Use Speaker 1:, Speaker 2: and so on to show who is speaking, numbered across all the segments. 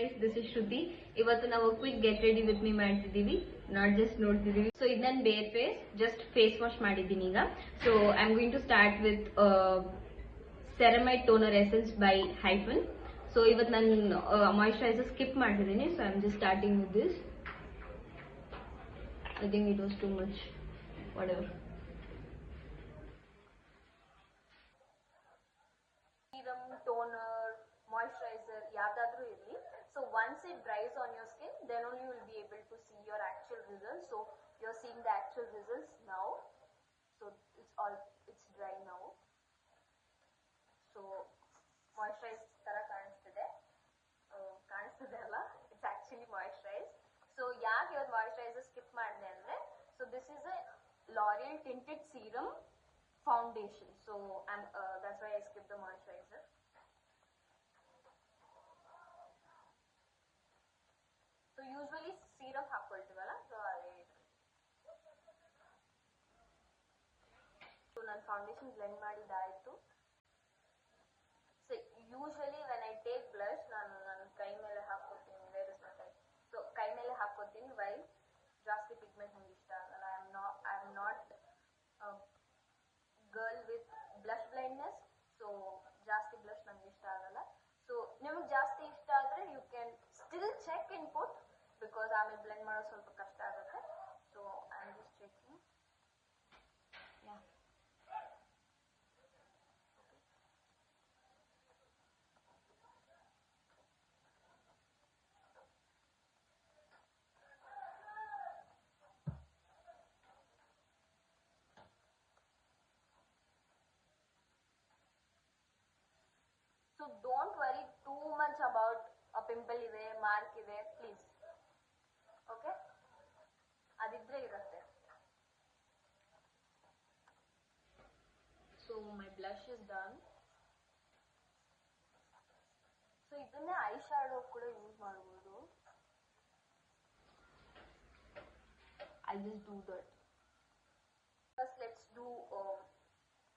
Speaker 1: guys, this is Shruti. ಇವತ್ತು ನಾವು quick get ready with me ಮಾಡ್ತಿದೀವಿ, ನಾಟ್ ಜಸ್ಟ್ ನೋಡ್ತಿದೀವಿ. ಸೊ ಇದು ನನ್ನ bare face, just face wash ಮಾಡಿದ್ದೀನಿ ಈಗ. So I am going to start with ceramide toner essence by Hyphen. So ಇವತ್ತು ನಾನು ಮಾಯಿಶ್ಚರೈಸರ್ ಸ್ಕಿಪ್ ಮಾಡ್ತಿದ್ದೀನಿ. So I am just starting with this. I think it was too much, whatever. Toner, moisturizer, yadadru irli. So once it dries on your skin, then only you will be able to see your actual results. So you're seeing the actual results now. So it's dry now. So moisturize tara kanistide alla, it's actually moisturized. So yaake ivad moisturizer skip madide andre, so this is a L'Oreal tinted serum foundation. So that's why I skipped the moisturizer. So usually serum ಹಾಕೊಳ್ತೀವಲ್ಲ, so ಅದೇ. So ನಾನು foundation blend ಮಾಡಿದ್ದಾಯಿತು. So usually when I take blush ನಾನು ನನ್ನ ಕೈ ಮೇಲೆ ಹಾಕ್ಕೊತೀನಿ. Where is my ಕೈ? So ಕೈ ಮೇಲೆ ಹಾಕ್ಕೊತೀನಿ. ವೈ? ಜಾಸ್ತಿ ಪಿಗ್ಮೆಂಟ್ ನಂಗೆ ಇಷ್ಟ ಆಗಲ್ಲ. I am not girl with blush blindness. So ಜಾಸ್ತಿ ಬ್ಲಷ್ ನಂಗೆ ಇಷ್ಟ ಆಗಲ್ಲ. ಸೊ ನಿಮಗೆ ಜಾಸ್ತಿ ಇಷ್ಟ ಆದರೆ you can still check in put, because ಆಮೇಲೆ ಬ್ಲೆಂಡ್ ಮಾಡೋದು ಸ್ವಲ್ಪ ಕಷ್ಟ ಆಗುತ್ತೆ. So I am just checking. Yeah, so don't worry too much about a pimple ಇದೆ, ಮಾರ್ಕ್ ಇದೆ, ಪ್ಲೀಸ್. ಓಕೆ, ಅದಿದ್ರೆ ಇರುತ್ತೆ. So my blush is done. So ಇದನ್ನೇ ಐ ಶ್ಯಾಡೋ ಕೂಡ ಯೂಸ್ ಮಾಡಬಹುದು. I just do that. First let's do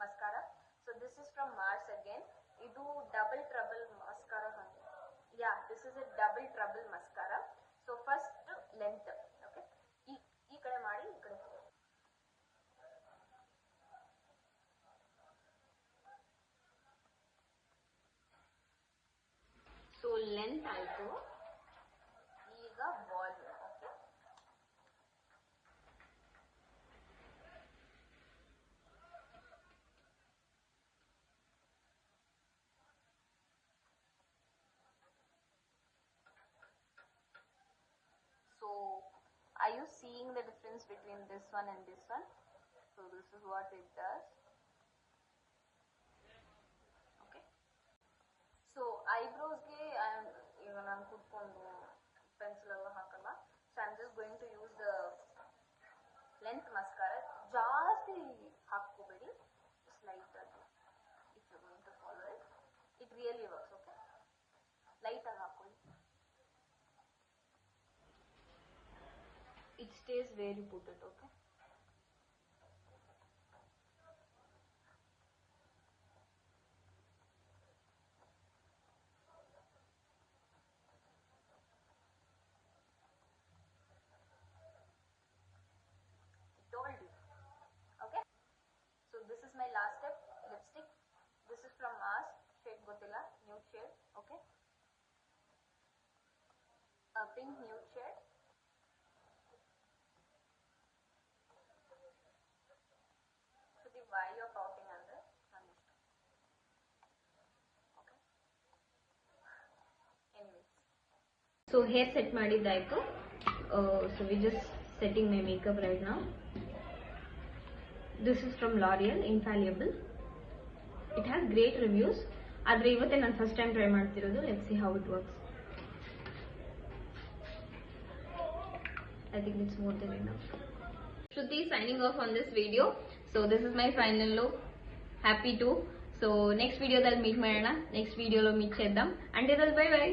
Speaker 1: mascara. So this is from Mars again. ಇದು double trouble mascara. Yeah, this is a double trouble mascara. So first length, okay, ಈ ಕಡೆ ಮಾಡಿ, ಈ ಕಡೆ. So length ಆಯ್ತು, ಈಗ volume. Okay, so are you seeing the difference between this one and this one? So this is what it does. Okay, so eyebrows ge even ನಾನು ಕೂತ್ಕೊಂಡು pencil ಎಲ್ಲ ಹಾಕಲ್ಲ. So I'm just going to use the length mascara. ಜಾಸ್ತಿ ಹಾಕೋಬೇಡಿ, just light ಆಗಿ. If you're going to follow it, it really works. Okay, light ಆಗಿ ಹಾಕೊಳ್ಳಿ. It stays where you put it. Okay, I told you. Okay, so this is my last step, lipstick. This is from Mars, shade Gottilla, nude shade. Okay, a pink nude shade. Why you're pouting under? Okay. Anyways, so hair set ಮಾಡಿದ್ದಾಯ್ತು. So we just setting my makeup right now. This is from L'Oreal Infallible. It has great reviews. ಆದ್ರೆ ಇವತ್ತೇ ನಾನು first time try ಮಾಡ್ತಿರೋದು. Let's see how it works. I think it's more than enough. Shruti signing off on this video. So this is my final look. Happy to. So next video dal meet ಮಾಡೋಣ. Next video lo meet cheddam. Until then, bye bye.